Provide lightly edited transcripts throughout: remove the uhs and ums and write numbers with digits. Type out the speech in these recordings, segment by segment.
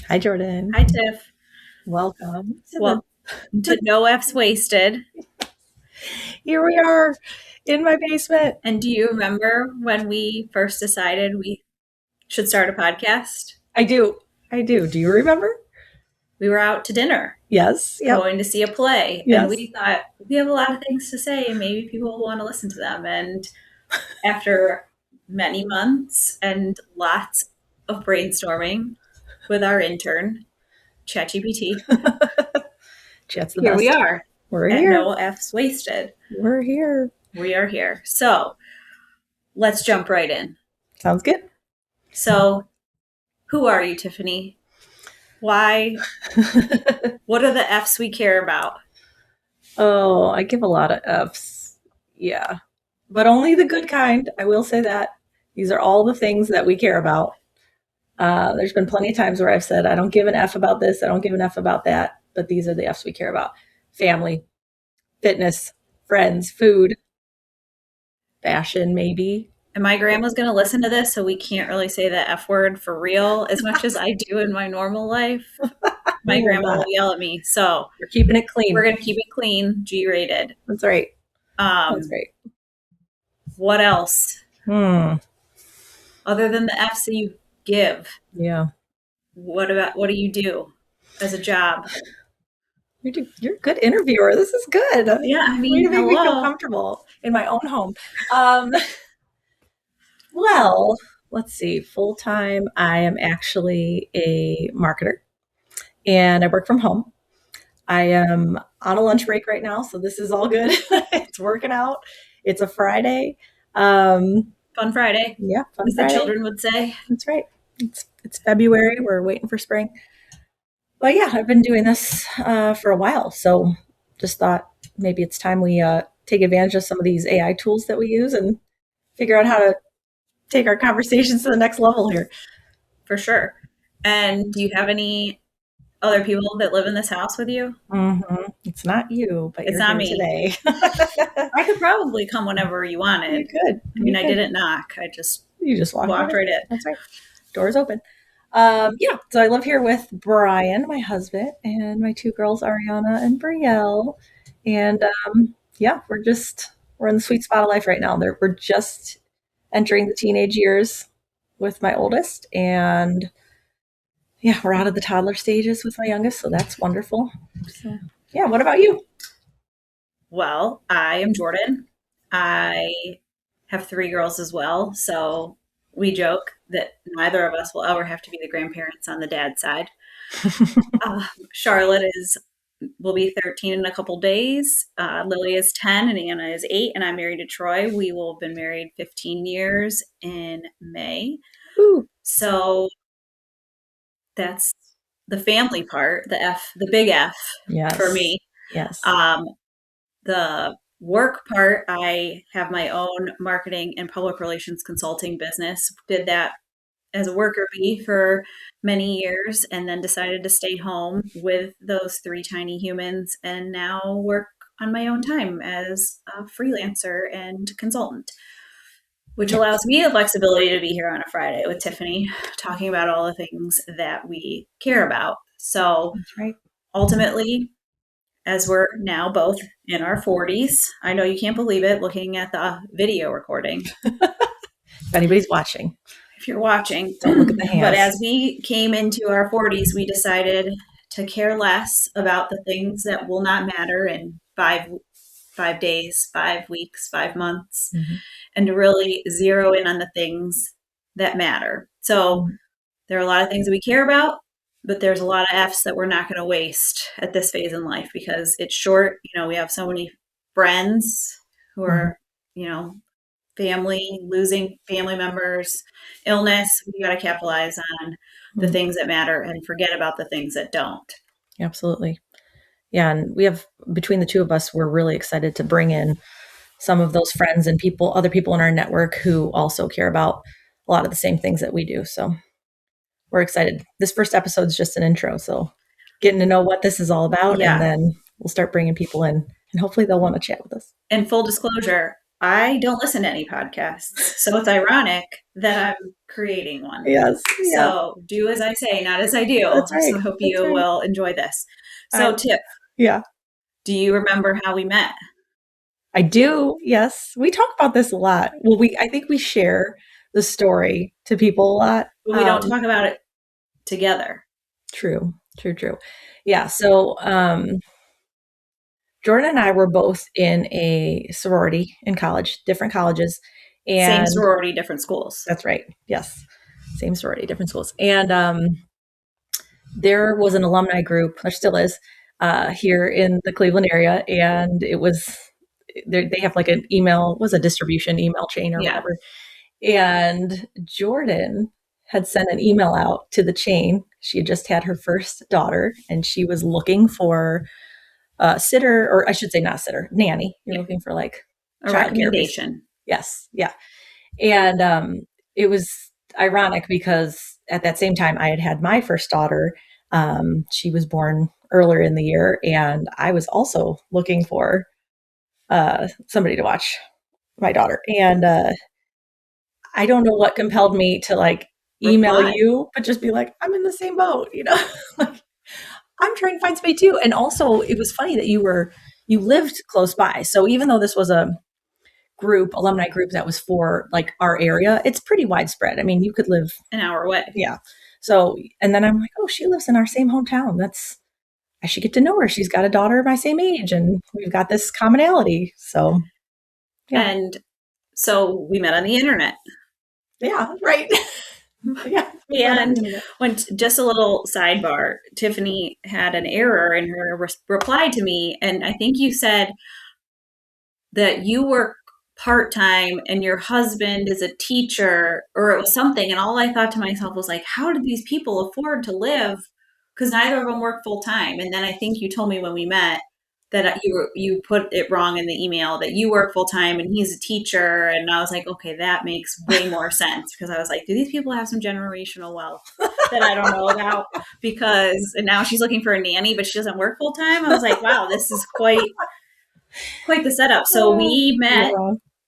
Hi, Jordan. Hi, Tiff. Welcome. Well, to No F's Wasted. Here we are in my basement. And do you remember when we first decided we should start a podcast? I do. Do you remember? We were out to dinner, Yes. Yep. going to see a play, Yes. and we thought we have a lot of things to say, and maybe people will want to listen to them. And after many months and lots of brainstorming with our intern, ChatGPT, Chat's the here best. we are. We're at here. No F's Wasted. We're here. We are here. So let's jump right in. Sounds good. So, who are you, Tiffany? Why? What are the F's we care about? Oh, I give a lot of F's. Yeah. But only the good kind. I will say that. These are all the things that we care about. There's been plenty of times where I've said, I don't give an F about this. I don't give an F about that. But these are the F's we care about. Family, fitness, friends, food, fashion, maybe. And my grandma's going to listen to this, so we can't really say the F word for real as much as I do in my normal life. My grandma will yell at me. So we're keeping it clean. We're going to keep it clean, G-rated. That's right. That's right. What else? Other than the F's that you give. Yeah. What do you do as a job? You're a good interviewer. This is good. Yeah, I mean, way to make me feel comfortable in my own home. Well, let's see. Full time, I am actually a marketer, and I work from home. I am on a lunch break right now, so this is all good. It's working out. It's a Friday. Fun Friday. Yeah, fun as Friday. The children would say. That's right. It's February. We're waiting for spring. But yeah, I've been doing this for a while, so just thought maybe it's time we take advantage of some of these AI tools that we use and figure out how to take our conversations to the next level here. For sure. And do you have any other people that live in this house with you? Mm-hmm. It's not you, but it's you're not here me today. I could probably come whenever you wanted. You could. I didn't knock. You just walked right in. That's right. Door's open. Yeah, so I live here with Brian, my husband, and my two girls, Ariana and Brielle. And yeah, we're in the sweet spot of life right now. We're just entering the teenage years with my oldest, and yeah, we're out of the toddler stages with my youngest, so that's wonderful. So yeah, what about you? Well, I am Jordan. I have 3 girls as well, so we joke that neither of us will ever have to be the grandparents on the dad's side. Charlotte will be 13 in a couple days. Lily is 10 and Anna is 8, and I'm married to Troy. We will have been married 15 years in May. Ooh. So that's the family part, the big F. Yes. For me. Yes. The work part, I have my own marketing and public relations consulting business. Did that as a worker bee for many years, and then decided to stay home with those 3 tiny humans, and now work on my own time as a freelancer and consultant, which allows me the flexibility to be here on a Friday with Tiffany talking about all the things that we care about. So that's right. Ultimately, as we're now both in our 40s, I know you can't believe it looking at the video recording. If anybody's watching. If you're watching, don't look at the hands. But as we came into our 40s, we decided to care less about the things that will not matter in 5 days, 5 weeks, 5 months, and to really zero in on the things that matter. So there are a lot of things that we care about, but there's a lot of F's that we're not going to waste at this phase in life because it's short. We have so many friends who are, family, losing family members, illness. We got to capitalize on the things that matter and forget about the things that don't. Absolutely. Yeah. And we have, between the two of us, we're really excited to bring in some of those friends and other people in our network who also care about a lot of the same things that we do. So we're excited. This first episode is just an intro. So getting to know what this is all about. Yeah. And then we'll start bringing people in and hopefully they'll want to chat with us. And full disclosure, I don't listen to any podcasts. So it's ironic that I'm creating one. Yes. Yeah. So do as I say, not as I do. That's So right. I hope That's you right. will enjoy this. I So, Tiff, yeah. do you remember how we met? I do. Yes. We talk about this a lot. Well, I think we share the story to people a lot. But we don't talk about it together. True. True. True. Yeah. So, Jordan and I were both in a sorority in college, different colleges. Same And sorority, different schools. that's right. Yes. Same sorority, different schools. And there was an alumni group, there still is, here in the Cleveland area. And it was, they have like an email, was a distribution email chain or Yeah. whatever. And Jordan had sent an email out to the chain. She had just had her first daughter and she was looking for sitter, or I should say not sitter, nanny. You're Yeah. looking for like A childcare, basically. recommendation. Yes, yeah. And it was ironic because at that same time I had had my first daughter. She was born earlier in the year, and I was also looking for somebody to watch my daughter. And I don't know what compelled me to like email Reply. you, but just be like, I'm in the same boat, you know? Like, I'm trying to find somebody too. And also, it was funny that you lived close by. So even though this was a group, alumni group that was for like our area, it's pretty widespread. I mean, you could live, An hour away. yeah. So, and then I'm like, oh, she lives in our same hometown. I should get to know her. She's got a daughter my same age, and we've got this commonality. So, yeah. And so we met on the internet. Yeah, right. Yeah. And when just a little sidebar, Tiffany had an error in her reply to me, and I think you said that you work part-time and your husband is a teacher, or it was something, and all I thought to myself was like, how did these people afford to live, because neither of them work full-time. And then I think you told me when we met that you put it wrong in the email, that you work full-time and he's a teacher, and I was like, okay, that makes way more sense, because I was like, do these people have some generational wealth that I don't know about? Because and now she's looking for a nanny but she doesn't work full-time. I was like, wow, this is quite the setup. So we met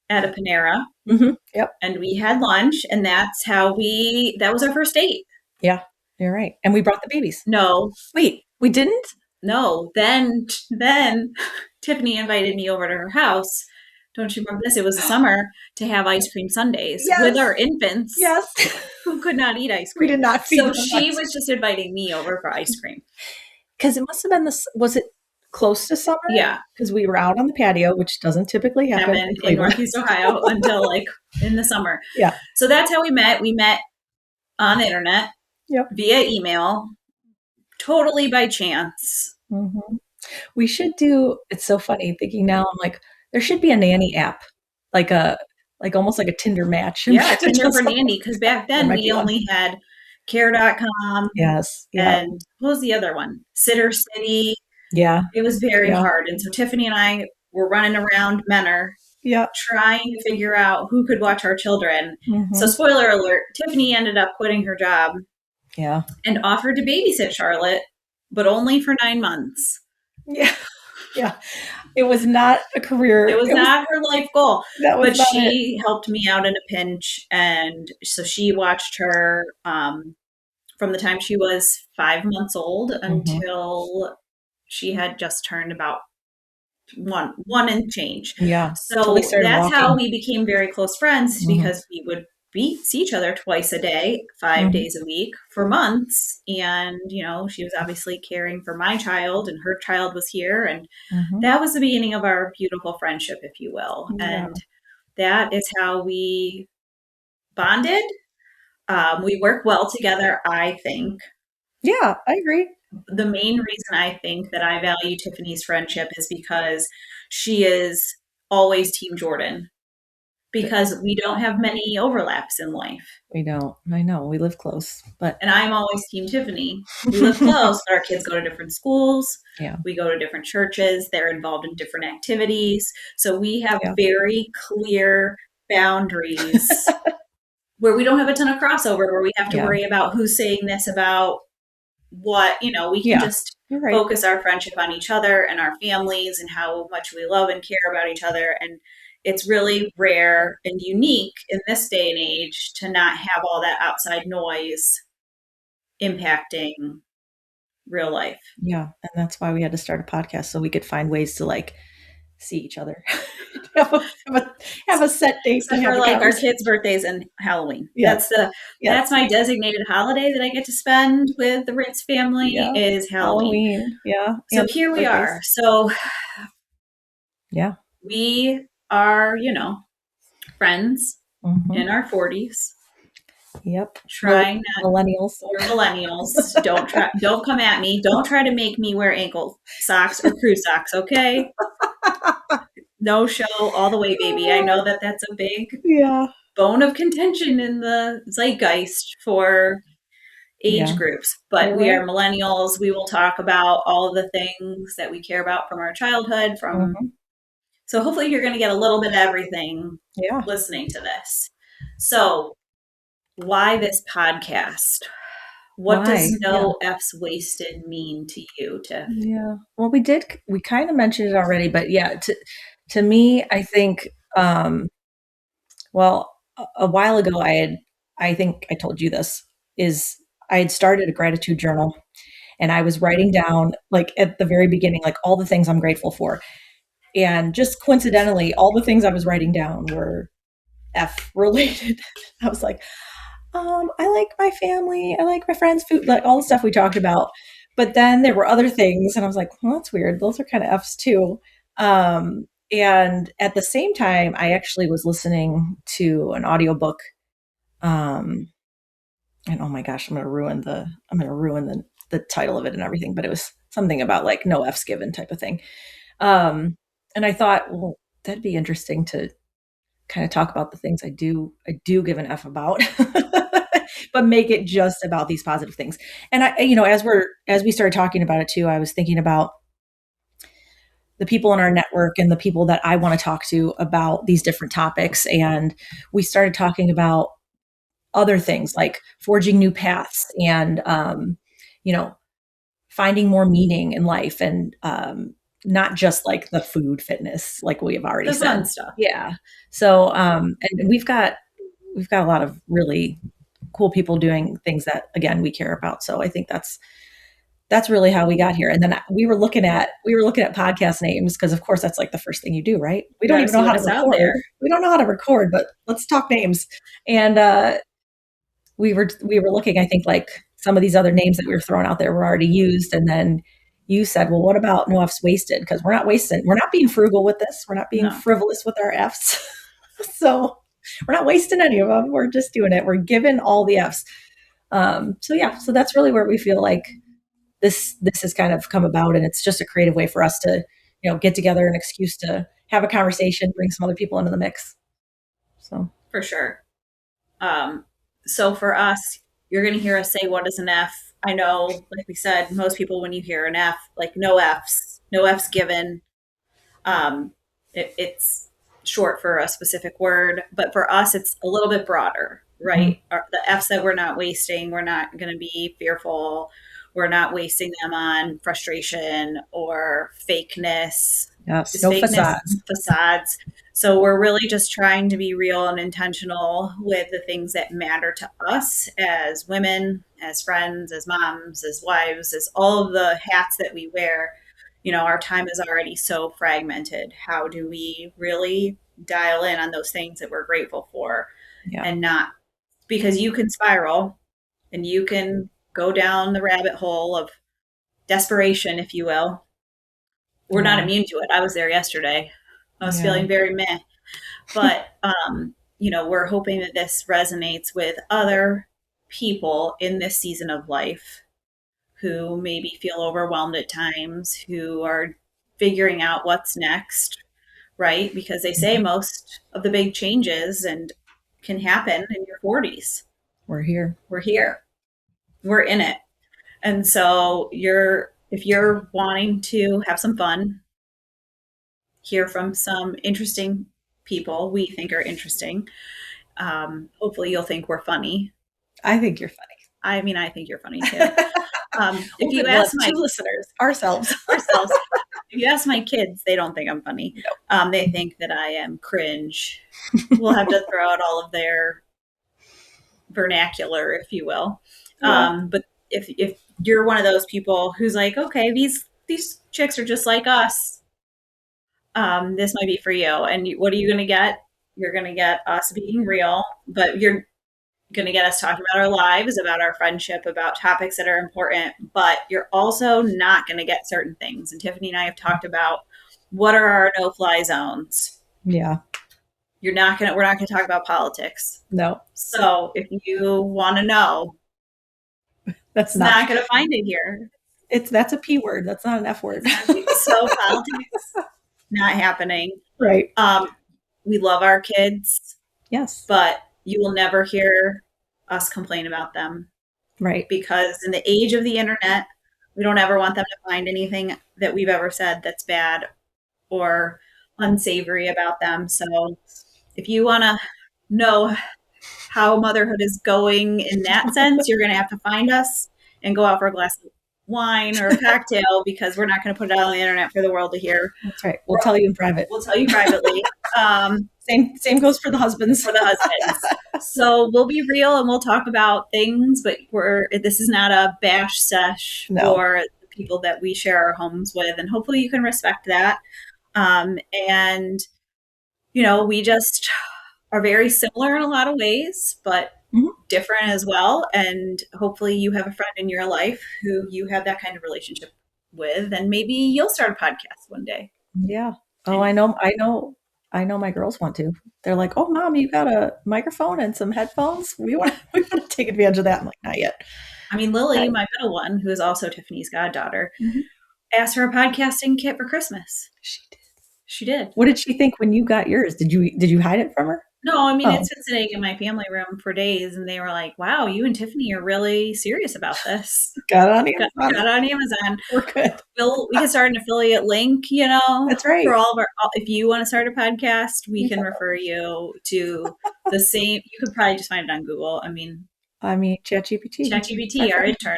at a Panera. Mm-hmm. Yep. And we had lunch, and that's how that was our first date. Yeah, you're right. And we brought the babies. No. Wait, we didn't? No. Then Tiffany invited me over to her house. Don't you remember this? It was the summer, to have ice cream sundaes with our infants. Yes. Who could not eat ice We cream. did not feed So them she ice was just inviting me over for ice cream. Because it must have been was it close to summer? Yeah. Because we were out on the patio, which doesn't typically happen in Northeast Ohio until like in the summer. Yeah. So that's how we met. We met on the internet. Yep. Via email, totally by chance. Mm-hmm. We should do, it's so funny thinking now, I'm like, there should be a nanny app, like almost like a Tinder match. Yeah, Tinder for nanny, because back then we only had care.com. Yes. Yeah. And what was the other one? Sitter City. Yeah. It was very hard. And so Tiffany and I were running around Menor, trying to figure out who could watch our children. Mm-hmm. So spoiler alert, Tiffany ended up quitting her job. Yeah. And offered to babysit Charlotte, but only for 9 months. Yeah. Yeah. It was not a career. It was not her life goal. But she helped me out in a pinch. And so she watched her from the time she was 5 months old until she had just turned about one and change. Yeah. So that's how we became very close friends, because we would see each other twice a day, 5 days a week for months. And, she was obviously caring for my child, and her child was here. And that was the beginning of our beautiful friendship, if you will. Yeah. And that is how we bonded. We work well together, I think. Yeah, I agree. The main reason I think that I value Tiffany's friendship is because she is always Team Jordan. Because we don't have many overlaps in life. We don't. I know. We live close. And I'm always Team Tiffany. We live close, but our kids go to different schools. Yeah. We go to different churches. They're involved in different activities. So we have very clear boundaries where we don't have a ton of crossover, where we have to worry about who's saying this about what. We can just focus our friendship on each other and our families and how much we love and care about each other. And it's really rare and unique in this day and age to not have all that outside noise impacting real life. Yeah, and that's why we had to start a podcast so we could find ways to like see each other, have have a set date to Except have for a like our conversation. kids' birthdays and Halloween. Yes, That's yes, my designated holiday that I get to spend with the Ritz family yeah. is Halloween. Halloween, yeah, So and here we are. birthdays. So Yeah. we are, friends Mhm. in our 40s, Yep. trying not Millennials. we're millennials. Don't come at me. Don't try to make me wear ankle socks or crew socks, okay? No show all the way, baby. I know that that's a big Yeah, bone of contention in the zeitgeist for age yeah. groups, but we Mhm, are millennials. We will talk about all of the things that we care about from our childhood, mhm. so hopefully you're going to get a little bit of everything Yeah. listening to this. So, why this podcast? What Why? does Yeah. no F's wasted mean to you, Tiff? Yeah. Well, we kind of mentioned it already, but yeah, to me, I think, well, a while ago, I think I told you this, is I had started a gratitude journal and I was writing down, like at the very beginning, like all the things I'm grateful for. And just coincidentally, all the things I was writing down were F related. I was like, I like my family, I like my friends' food, like all the stuff we talked about. But then there were other things, and I was like, well, that's weird. Those are kind of F's too. And at the same time, I actually was listening to an audiobook. Um, and oh my gosh, I'm gonna ruin the title of it and everything, but it was something about like no F's given type of thing. Um, and I thought, well, that'd be interesting to kind of talk about the things I do give an F about, but make it just about these positive things. And as we started talking about it too, I was thinking about the people in our network and the people that I want to talk to about these different topics. And we started talking about other things like forging new paths and you know, finding more meaning in life and not just like the food fitness, like we have already The said. fun stuff. Yeah. So and we've got a lot of really cool people doing things that again we care about. So I think that's really how we got here. And then we were looking at podcast names because of course that's like the first thing you do, right? We You don't got to even know see how to what's out record. there. We don't know how to record, but let's talk names. And we were looking, I think like some of these other names that we were throwing out there were already used. And then you said, well, what about no F's wasted? Because we're not being frugal with this. We're not being No, frivolous with our F's. So we're not wasting any of them. We're just doing it. We're giving all the F's. So yeah, so that's really where we feel like this has kind of come about, and it's just a creative way for us to, get together, an excuse to have a conversation, bring some other people into the mix. So for sure. Um, so for us, you're going to hear us say what is an F. I know, like we said, most people when you hear an F, like no F's given. Um, it's short for a specific word, but for us, it's a little bit broader, mhm. right? The F's that we're not wasting, we're not going to be fearful. We're not wasting them on frustration or fakeness. Yes, Is no fakeness facades. facades? So we're really just trying to be real and intentional with the things that matter to us as women, as friends, as moms, as wives, as all of the hats that we wear. Our time is already so fragmented. How do we really dial in on those things that we're grateful for Yeah, and not because you can spiral and you can go down the rabbit hole of desperation, if you will. We're not yeah, immune to it. I was there yesterday. I was yeah. feeling very meh. But, we're hoping that this resonates with other people in this season of life who maybe feel overwhelmed at times, who are figuring out what's next, right? Because they say Mhm. most of the big changes and can happen in your 40s. We're here. We're here. We're in it. And so if you're wanting to have some fun, hear from some interesting people we think are interesting. Hopefully, you'll think we're funny. I think you're I mean, I think you're funny too. funny. If you We'll have ask two my listeners ourselves. ourselves, If you ask my kids, they don't think I'm funny. No. They think that I am cringe. We'll have to throw out all of their vernacular, if you will. Yeah. But if you're one of those people who's like, okay, these chicks are just like us, this might be for you. And what are you going to get? You're going to get us being real, but you're going to get us talking about our lives, about our friendship, about topics that are important. But you're also not going to get certain things. And Tiffany and I have talked about what are our no-fly zones. Yeah. We're not going to talk about politics. No. So if you want to know, That's not going to find it here. That's a P word. That's not an F word. So politics, not happening. Right. We love our kids. Yes. But you will never hear us complain about them. Right. Because in the age of the internet, we don't ever want them to find anything that we've ever said that's bad or unsavory about them. So if you want to know how motherhood is going in that sense, you're going to have to find us and go out for a glass of wine or a cocktail, because we're not going to put it out on the internet for the world to hear. That's right. We'll tell you in private. We'll tell you privately. Same goes for the husbands. So we'll be real and we'll talk about things, but this is not a bash sesh for the people that we share our homes with, and hopefully you can respect that. And we just are very similar in a lot of ways, but different as well. And hopefully you have a friend in your life who you have that kind of relationship with, and maybe you'll start a podcast one day. Yeah. Oh, I know my girls want to. They're like, "Oh, Mom, you got a microphone and some headphones? We want to take advantage of that." I'm like, "Not yet." I mean, Lily, my middle one, who is also Tiffany's goddaughter, asked for a podcasting kit for Christmas. She did. What did she think when you got yours? Did you hide it from her? No, I mean, it's been sitting in my family room for days, and they were like, "Wow, you and Tiffany are really serious about this." Got on Amazon. We're good. We can start an affiliate link, That's right. for all of if you want to start a podcast, we can refer you to the same. You could probably just find it on Google. I mean, ChatGPT, our intern.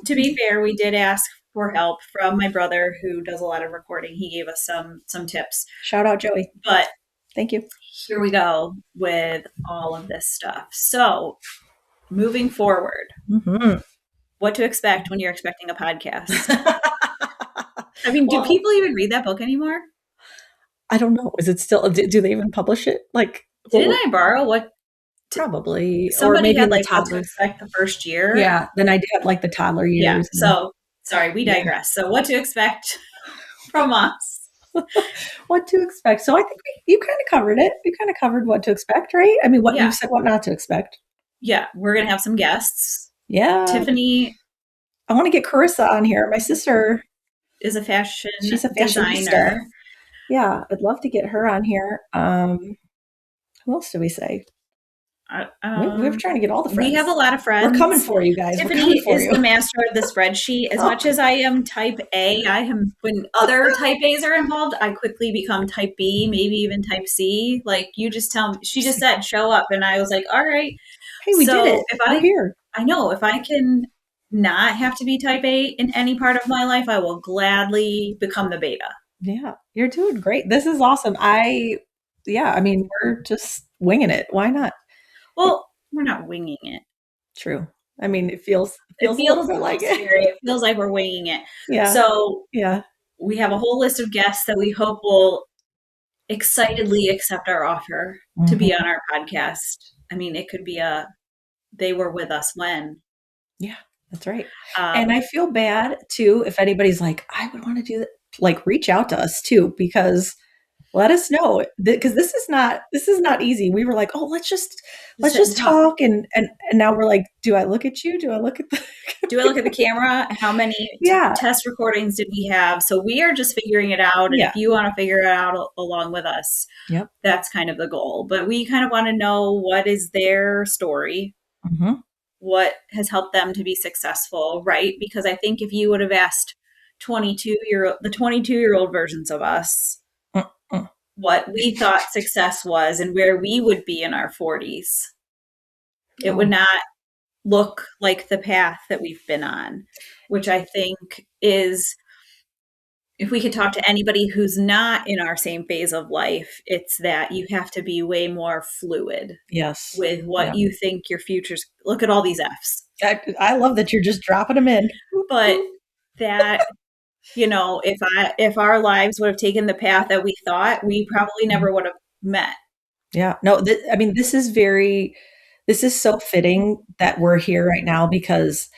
To be fair, we did ask for help from my brother, who does a lot of recording. He gave us some tips. Shout out Joey. But thank you. Here we go with all of this stuff. So moving forward, what to expect when you're expecting a podcast. I mean, do people even read that book anymore? I don't know. Is it still, do they even publish it? Like, didn't I borrow what? Probably. Somebody or maybe had like what to expect the first year. Yeah. Then I did like the toddler years. Yeah. So sorry, we digress. So what to expect from us. What to expect. So I think you kind of covered it. You kind of covered what to expect, right? I mean, what you said, what not to expect. Yeah. We're going to have some guests. Yeah. Tiffany. I want to get Carissa on here. My sister is a fashion She's a designer. Yeah. I'd love to get her on here. Who else do we say? We're trying to get all the friends. We have a lot of friends. We're coming for you guys. Tiffany is the master of the spreadsheet. As much as I am type A, when other type A's are involved, I quickly become type B, maybe even type C. Like, you just tell me. She just said, show up. And I was like, all right. Hey, we did it. We're here. I know. If I can not have to be type A in any part of my life, I will gladly become the beta. Yeah. You're doing great. This is awesome. I mean, we're just winging it. Why not? Well, we're not winging it. True. I mean, it feels a little bit like it. It feels like we're winging it. Yeah. So we have a whole list of guests that we hope will excitedly accept our offer to be on our podcast. I mean, it could be they were with us when. Yeah, that's right. And I feel bad too if anybody's like, I would want to do that. Like, reach out to us too, because let us know, because this is not easy. We were like, oh, let's just talk, and now we're like, do I look at you? Do I look at the camera? How many test recordings did we have? So we are just figuring it out, and if you want to figure it out along with us, that's kind of the goal. But we kind of want to know what is their story, what has helped them to be successful, right? Because I think if you would have asked the 22-year-old versions of us what we thought success was and where we would be in our 40s, it would not look like the path that we've been on, which I think is if we could talk to anybody who's not in our same phase of life, it's that you have to be way more fluid Yes. with what Yeah. you think your future's. Look at all these F's. I love that you're just dropping them in. Boop, But boop. that, if our lives would have taken the path that we thought, we probably Mhm. never would have met. Yeah. No, I mean, this is so fitting that we're here right now because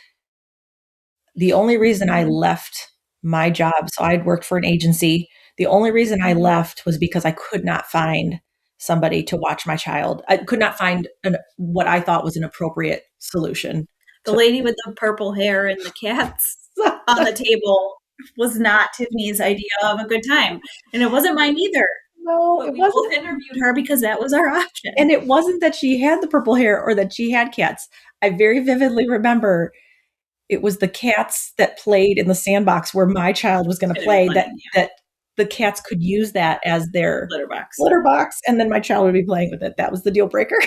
the only reason I left my job, so I'd worked for an agency. The only reason I left was because I could not find somebody to watch my child. I could not find what I thought was an appropriate solution The to. lady with the purple hair and the cats on the table was not Tiffany's idea of a good time. And it wasn't mine either. No, But it we wasn't. both interviewed her because that was our option. And it wasn't that she had the purple hair or that she had cats. I very vividly remember it was the cats that played in the sandbox where my child was going to Could have been play, playing, that the cats could use that as their litter box. litter box, and then my child would be playing with it. That was the deal breaker.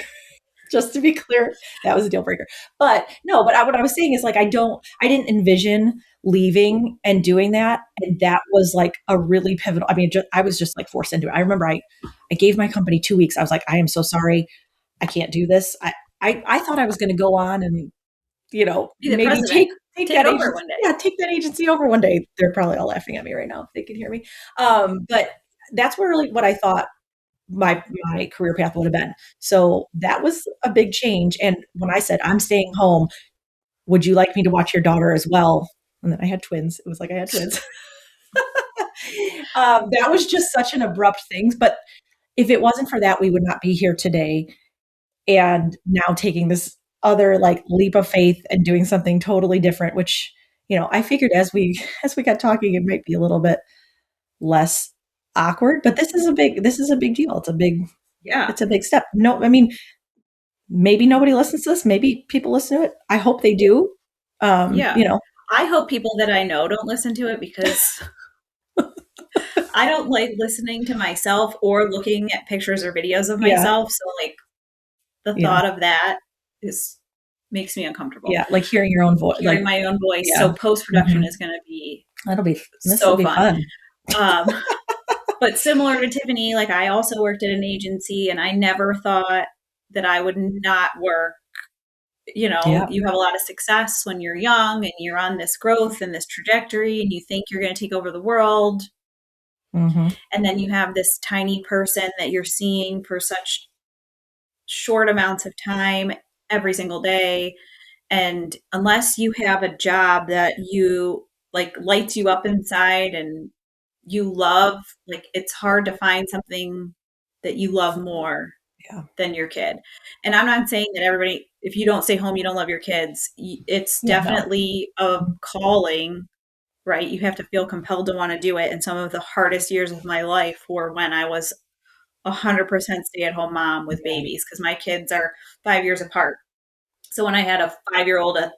Just to be clear, that was a deal breaker. But no, what I was saying is like I didn't envision leaving and doing that, and that was like a really pivotal. I mean, I was just like forced into it. I remember I gave my company 2 weeks. I was like, I am so sorry, I can't do this. I thought I was going to go on and Be the maybe president. take Take that over agency, one day. yeah, take that agency over one day. They're probably all laughing at me right now if they can hear me. But that's really what I thought my career path would have been. So that was a big change. And when I said I'm staying home, would you like me to watch your daughter as well? And then I had twins. It was like I had twins. That was just such an abrupt thing. But if it wasn't for that, we would not be here today. And now taking this other like leap of faith and doing something totally different, which I figured as we got talking, it might be a little bit less awkward. But this is a big deal. Yeah. It's a big step. No, I mean, maybe nobody listens to this. Maybe people listen to it. I hope they do. Yeah. You know, I hope people that I know don't listen to it because I don't like listening to myself or looking at pictures or videos of yeah, myself. So like the yeah, thought of that is makes me uncomfortable. yeah. Like hearing your own voice. Like, Hearing my own voice. yeah, So post production hmm, is going to be this will so be fun. fun. Um, but similar to Tiffany, like I also worked at an agency and I never thought that I would not work. Yeah. You have a lot of success when you're young and you're on this growth and this trajectory and you think you're going to take over the world. Hmm. And then you have this tiny person that you're seeing for such short amounts of time every single day. And unless you have a job that you like lights you up inside and you love, like it's hard to find something that you love more Yeah. than your kid. And I'm not saying that everybody, if you don't stay home, you don't love your kids. It's Yeah. No. definitely a calling, right? You have to feel compelled to want to do it. And some of the hardest years of my life were when I was 100% stay at home mom with Yeah. babies because my kids are 5 years apart. So when I had a 5 year old, a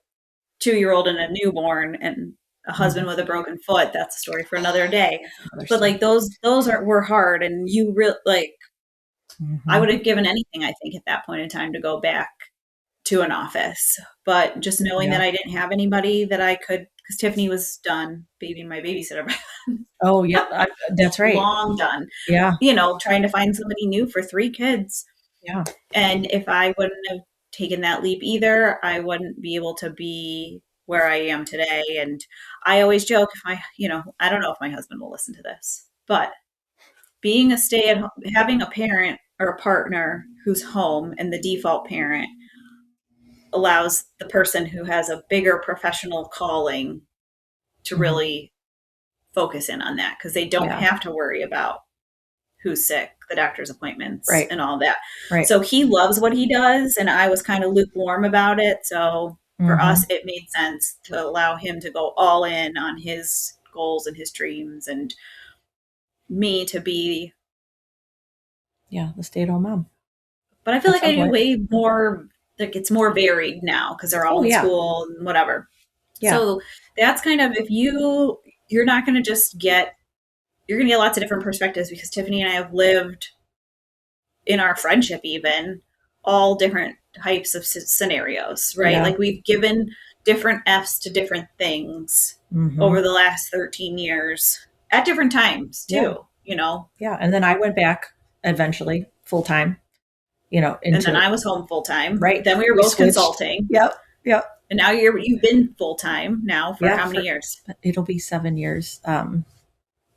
2 year old, and a newborn, and a husband Mhm. with a broken foot, that's a story for another day. That's another But story. like those were hard, and you really like I would Hmm. have given anything I think at that point in time to go back to an office. But just knowing that Yeah. I didn't have anybody that I could, because Tiffany was done being my babysitter, Oh, yep. That's right. long done. Yeah. Trying to find somebody new for 3 kids. Yeah. And if I wouldn't have taken that leap either, I wouldn't be able to be where I am today. And I always joke if I don't know if my husband will listen to this, but being a stay at home, having a parent or a partner who's home and the default parent allows the person who has a bigger professional calling to Mhm. really focus in on that because they don't Yeah. have to worry about who's sick, the doctor's appointments, Right. and all that. Right. So he loves what he does, and I was kind of lukewarm about it. So for us, Hmm. it made sense to allow him to go all in on his goals and his dreams, and me to be. Yeah. The stay-at-home mom But I feel at like I some do point. way more. Like it's more varied now because they're all Oh in yeah. school and whatever. Yeah. So that's kind of if you're not going to just get you're going to get lots of different perspectives because Tiffany and I have lived in our friendship even all different types of scenarios, right? Yeah. Like we've given different F's to different things Hmm. over the last 13 years. at different times Yeah. too, you know. Yeah. And then I went back eventually full time, And then into, I was home full time. right. Then we were We both switched. consulting. Yep. Yep. And now you've been full time now for Yeah. how many years? It'll be 7 years,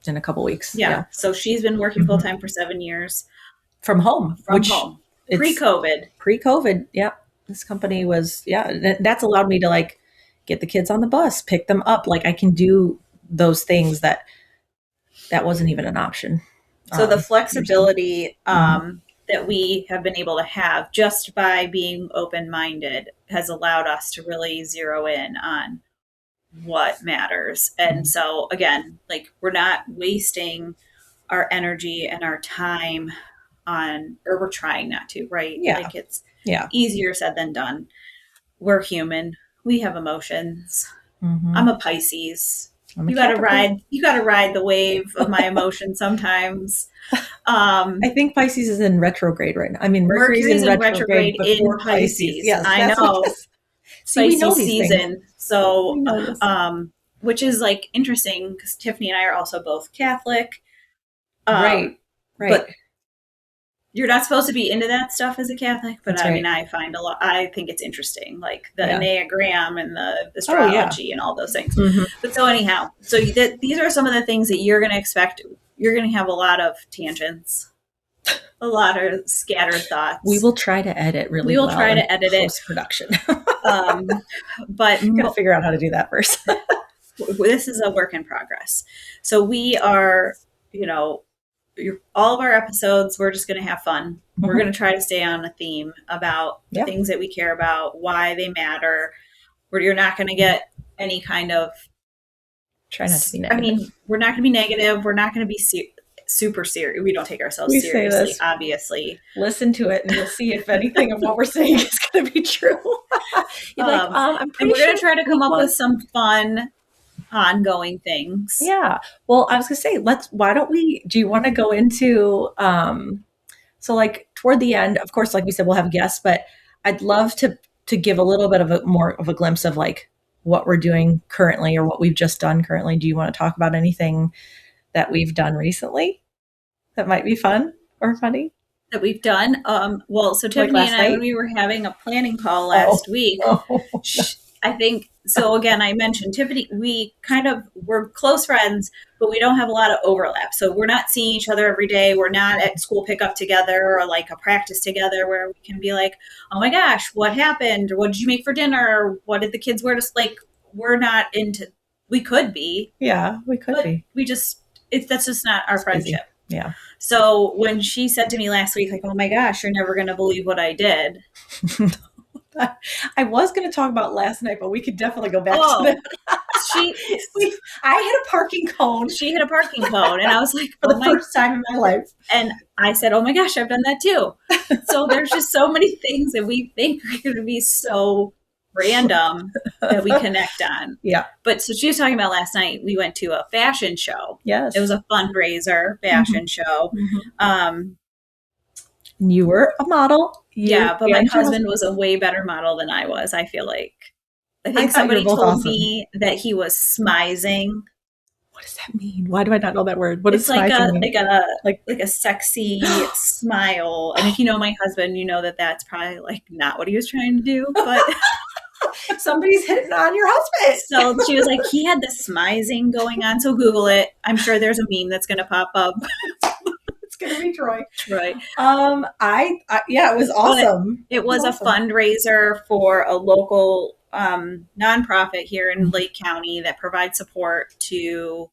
in a couple weeks. Yeah. Yeah. So she's been working full Hmm. time for 7 years From home, from which home. it's Pre-COVID. pre-COVID. Yeah. This company was, yeah, that's allowed me to like get the kids on the bus, pick them up. Like I can do those things that wasn't even an option. So the Years ago. flexibility Hmm. that we have been able to have just by being open-minded has allowed us to really zero in on what matters. And so again, like we're not wasting our energy and our time on, or we're trying not to, right? Yeah. Like it's Yeah. easier said than done. We're human. We have emotions. Hmm. I'm a Pisces. I'm a Capricorn. You got to ride the wave of my emotions sometimes. Um, I think Pisces is in retrograde right now. I mean, Mercury's Mercury's in in retrograde retrograde in before Pisces. Pisces. Yes, I that's what know. this. See, we know Pisces these things. season. We So, know this. which is like interesting because Tiffany and I are also both Catholic. Right. Right. But you're not supposed to be into that stuff as a Catholic. But That's I mean, right. I think it's interesting, like the Yeah. Enneagram and the Oh yeah. astrology and all those things. Hmm. But so anyhow, so these are some of the things that you're going to expect. You're going to have a lot of tangents, a lot of scattered thoughts. We will try to edit really We will well try in to edit it. post-production. But Gotta figure out how to do that first. this is a work in progress. So we are, all of our episodes, we're just going to have fun. Mm-hmm. We're going to try to stay on a theme about the things that we care about, why they matter, where you're not going to get any kind of. Try not to be negative. I mean, we're not going to be negative. We're not going to be super serious. We don't take ourselves seriously, obviously. Listen to it and you'll see if anything of what we're saying is going to be true. You're like, I'm pretty and we're going to try to come up with some fun, ongoing things. Yeah. Well, I was going to say, why don't do you want to go into, so like toward the end, of course, like we said, we'll have guests, but I'd love to give a little bit of more of a glimpse of like what we're doing currently or what we've just done currently. Do you want to talk about anything that we've done recently that might be fun or funny? That we've done? Well, so Tiffany and I, when we were having a planning call last week, I think, so again, I mentioned Tiffany, we kind of, we're close friends, but we don't have a lot of overlap. So we're not seeing each other every day. We're not at school pickup together or like a practice together where we can be like, oh my gosh, what happened? What did you make for dinner? What did the kids wear to, like, we're not into, we could be. Yeah, we could be. We just, that's just not our friendship. Busy. Yeah. So when she said to me last week, like, oh my gosh, you're never going to believe what I did. I was going to talk about last night, but we could definitely go back to that. I hit a parking cone. She hit a parking cone, and I was like, for the first time in my life. And I said, oh my gosh, I've done that too. So there's just so many things that we think are going to be so random that we connect on. Yeah. But so she was talking about last night, we went to a fashion show. Yes. It was a fundraiser fashion show. Mm-hmm. You were a model. But my husband was a way better model than I was, I feel like. I think somebody told me that he was smizing. What does that mean? Why do I not know that word? What does smizing mean? Like a sexy smile. And if you know my husband, you know that that's probably like not what he was trying to do, but somebody's hitting on your husband. So she was like, he had the smizing going on. So Google it. I'm sure there's a meme that's going to pop up. It's going to be Troy. Right. It was awesome. It was a fundraiser for a local nonprofit here in Lake County that provides support to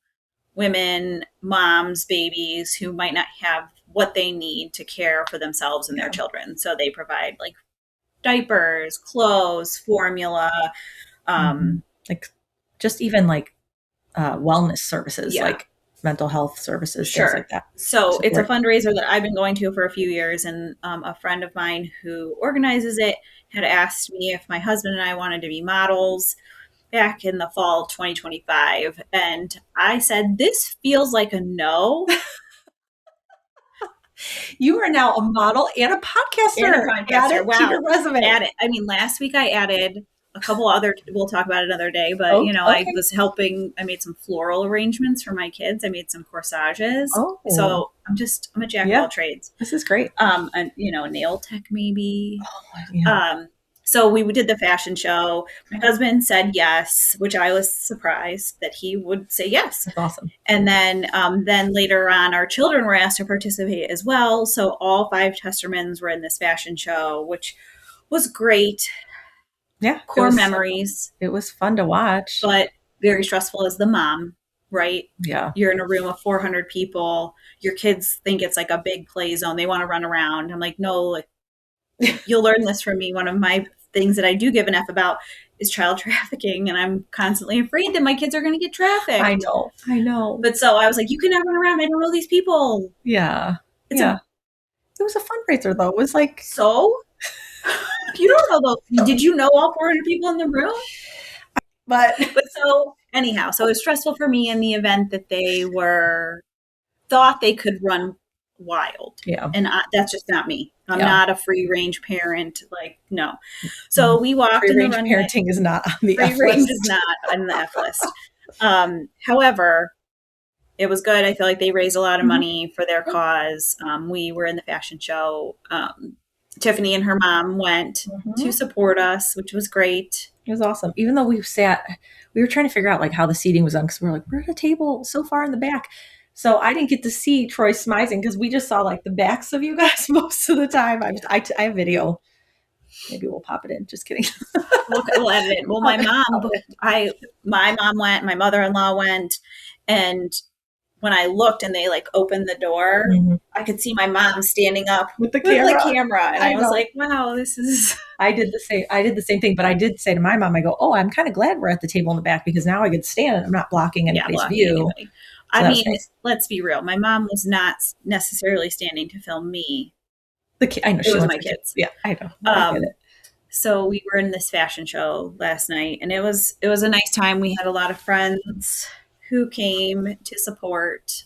women, moms, babies who might not have what they need to care for themselves and their children. So they provide like diapers, clothes, formula, like just even like wellness services, like mental health services, things like that. So it's a fundraiser that I've been going to for a few years, and a friend of mine who organizes it had asked me if my husband and I wanted to be models back in the fall of 2025. And I said, this feels like a no. You are now a model and a podcaster. Add it to your resume. Add it. I mean, last week I added a couple other, we'll talk about it another day, but Oh, I okay. was helping, I made some floral arrangements for my kids. I made some corsages. Oh, So I'm a jack of yeah. all trades. This is great. And nail tech maybe. Oh, yeah. Um, so we did the fashion show. My husband said yes, which I was surprised that he would say yes. That's awesome. And then later on, our children were asked to participate as well. So all 5 Testermans were in this fashion show, which was great. Yeah, Core memories, it was fun to watch. but very stressful as the mom, right? Yeah. You're in a room of 400 people. Your kids think it's like a big play zone. They want to run around. I'm like, no, like, you'll learn this from me. One of my things that I do give an F about is child trafficking. And I'm constantly afraid that my kids are going to get trafficked. I know. But so I was like, you cannot run around. I don't know these people. Yeah. It's yeah. It was a fundraiser though. It was like, so you don't know those. Did you know all 400 people in the room? but so anyhow, so it was stressful for me in the event that they thought they could run wild. Yeah. And that's just not me. I'm Yeah. not a free range parent. Like, no. So we walked free in the range runway. parenting is not on the Free F range list. is not on the F list. However, it was good. I feel like they raised a lot of money for their cause. We were in the fashion show. Tiffany and her mom went to support us, which was great. It was awesome. Even though we were trying to figure out like how the seating was done because we're like, we're at a table so far in the back. So I didn't get to see Troy smizing because we just saw like the backs of you guys most of the time. I have video. Maybe we'll pop it in. Just kidding. We'll edit it. Well, my mom went, my mother-in-law went, and when I looked and they like opened the door, I could see my mom standing up with the camera. And I was like, wow, this is. I did the same thing, but I did say to my mom, I go, oh, I'm kind of glad we're at the table in the back because now I get to stand and I'm not blocking anybody's view. Anybody. So I mean, nice. Let's be real. My mom was not necessarily standing to film me. I know it was my kids. Yeah, I know. I get it. So we were in this fashion show last night, and it was a nice time. We had a lot of friends who came to support.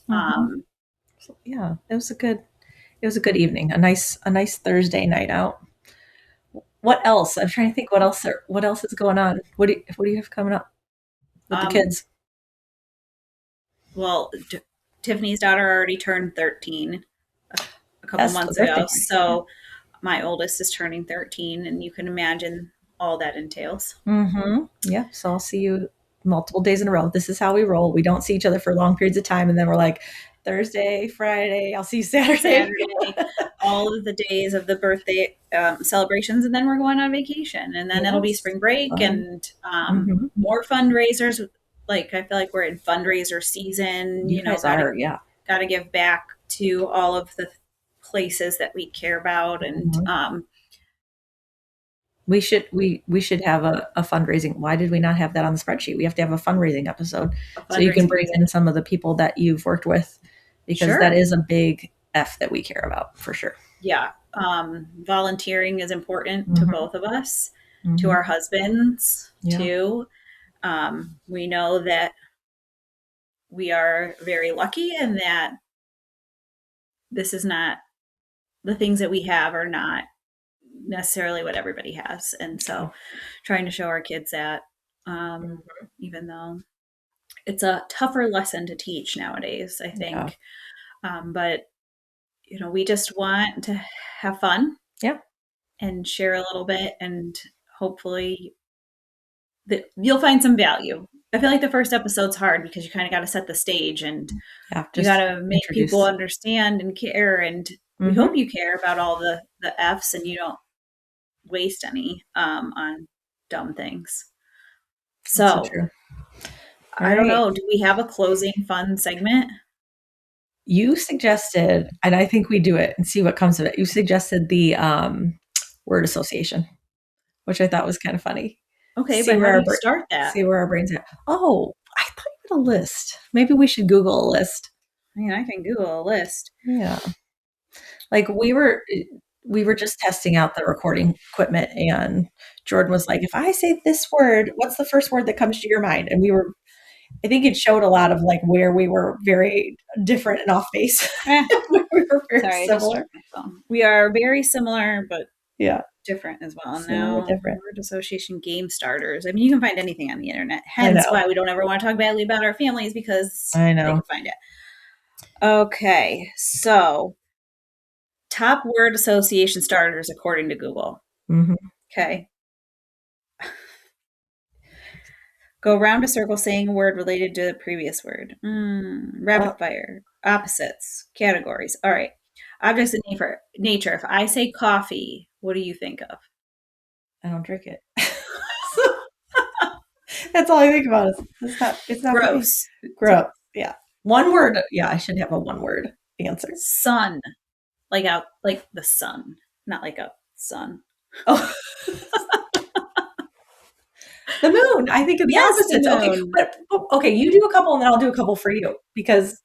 Yeah, it was a good evening. A nice Thursday night out. What else? I'm trying to think what else is going on. What do you have coming up with the kids? Well, Tiffany's daughter already turned 13 a couple months ago. So my oldest is turning 13, and you can imagine all that entails. Yeah. So I'll see you multiple days in a row. This is how we roll. We don't see each other for long periods of time, and then we're like, Thursday, Friday, I'll see you Saturday. All of the days of the birthday celebrations, and then we're going on vacation, and then it'll be spring break and more fundraisers. Like, I feel like we're in fundraiser season. You guys are, yeah. Got to give back to all of the places that we care about, and we should have a fundraising. Why did we not have that on the spreadsheet? We have to have a fundraising episode so you can bring in some of the people that you've worked with, because that is a big F that we care about for sure. Yeah. Volunteering is important to both of us, to our husbands too. We know that we are very lucky, and that this is not, the things that we have are not necessarily what everybody has. And so trying to show our kids that, even though it's a tougher lesson to teach nowadays, I think. But we just want to have fun. Yeah. And share a little bit, and hopefully that you'll find some value. I feel like the first episode's hard because you kind of got to set the stage, and you got to make people understand and care. And we hope you care about all the F's, and you don't waste any on dumb things. So I don't know. Do we have a closing fun segment? You suggested, and I think we do it and see what comes of it. You suggested the word association, which I thought was kind of funny. Okay, but how do you start that? See where our brains are. Oh, I thought you had a list. Maybe we should Google a list. I mean, I can Google a list. Yeah. Like we were just testing out the recording equipment, and Jordan was like, if I say this word, what's the first word that comes to your mind? And I think it showed a lot of like where we were very different and off base. We were very similar. We are very similar, but yeah, different as well. So No, different. word association game starters. I mean, you can find anything on the internet. I Hence know. why we don't ever want to talk badly about our families because I they know. can find it. Okay, so top word association starters according to Google. Mm-hmm. Okay. Go around a circle saying a word related to the previous word. Rapid fire. Opposites. Categories. All right. Objects in nature. If I say coffee, what do you think of? I don't drink it. That's all I think about is it's not for me. Gross. Gross. Yeah. One word. Yeah, I should have a one word answer. Sun. Like out like the sun. Not like a sun. Oh, the moon. I think of the Yes, the opposites. Okay, moon. but okay, you do a couple and then I'll do a couple for you because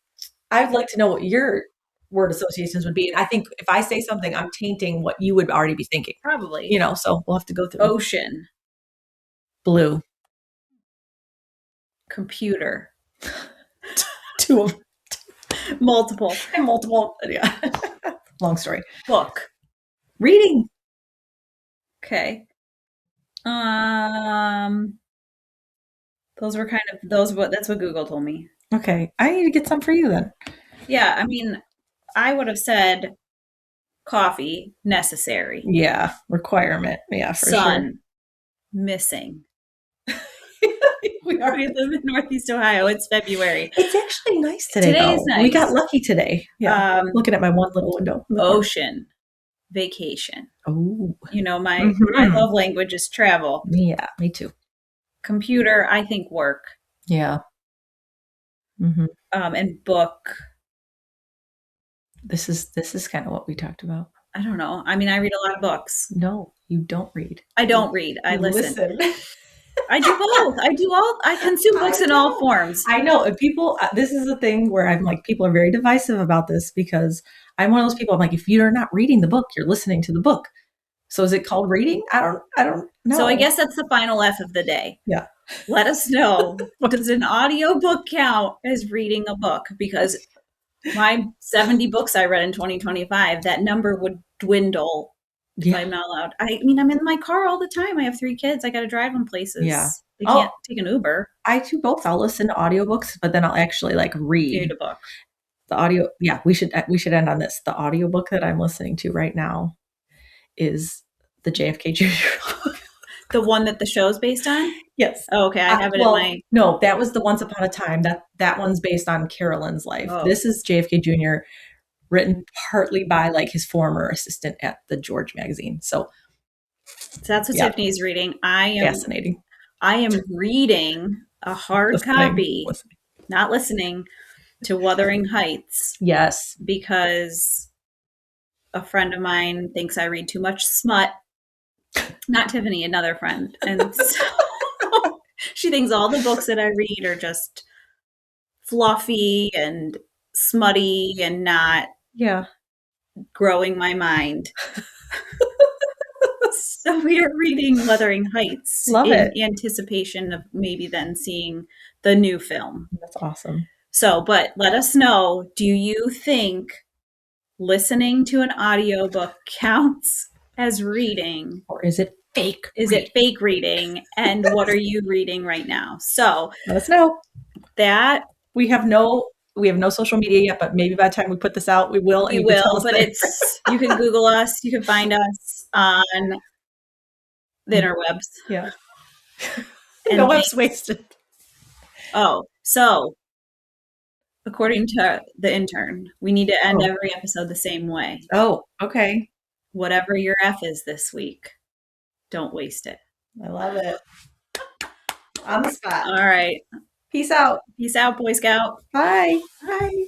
I'd like to know what your word associations would be. And I think if I say something, I'm tainting what you would already be thinking. Probably. You know, so we'll have to go through. Ocean. Blue. Computer. Two of them. Multiple. And multiple. Yeah. Long story. Book. Reading. Okay. Those were kind of that's what Google told me. Okay. I need to get some for you then. Yeah, I mean, I would have said coffee, necessary. Yeah. Requirement. Yeah, for Sun, sure. missing. We I live in Northeast Ohio. It's February. It's actually nice today. Today is We got nice. lucky today. Yeah. Looking at my one little window. in the corner. Ocean, vacation. Oh. You know, my Mhm. love language is travel. Yeah, me too. Computer, I think work. Yeah. Hmm. And book. This is kind of what we talked about. I don't know. I mean, I read a lot of books. No, you don't read. I don't read. I You listen. I do both. I consume books in all forms. I know. And people, this is the thing where I'm like, people are very divisive about this because I'm one of those people. I'm like, if you're not reading the book, you're listening to the book. So is it called reading? I don't know. So I guess that's the final F of the day. Yeah. Let us know. Does an audiobook count as reading a book? Because my 70 books I read in 2025, that number would dwindle if I'm not allowed. I mean, I'm in my car all the time. I have 3 kids. I got to drive them places. Yeah. They can't take an Uber. I do both. I'll listen to audiobooks, but then I'll actually like read a book. the audio. Yeah, we should end on this. The audiobook that I'm listening to right now is the JFK Jr. The one that the show's based on? Yes. Oh, okay. I have it in my... No, that was the Once Upon a Time. That one's based on Carolyn's life. Oh. This is JFK Jr., written partly by like his former assistant at the George magazine. So that's what Tiffany's reading. Fascinating. I am reading a hard copy, not listening, to Wuthering Heights. Yes. Because a friend of mine thinks I read too much smut. Not Tiffany, another friend. And so she thinks all the books that I read are just fluffy and smutty and not growing my mind. So we are reading Wuthering Heights in anticipation of maybe then seeing the new film. That's awesome. So, but let us know, do you think listening to an audiobook counts as reading? Or is it fake? Is it fake reading? And what are you reading right now? So let us know. That we have no social media yet, but maybe by the time we put this out, we will. We will, but it's you can Google us, you can find us on the interwebs. Yeah. No web's wasted. Oh, so according to the intern, we need to end every episode the same way. Oh, okay. Whatever your F is this week, don't waste it. I love it. On the spot. All right. Peace out. Peace out, Boy Scout. Bye. Bye.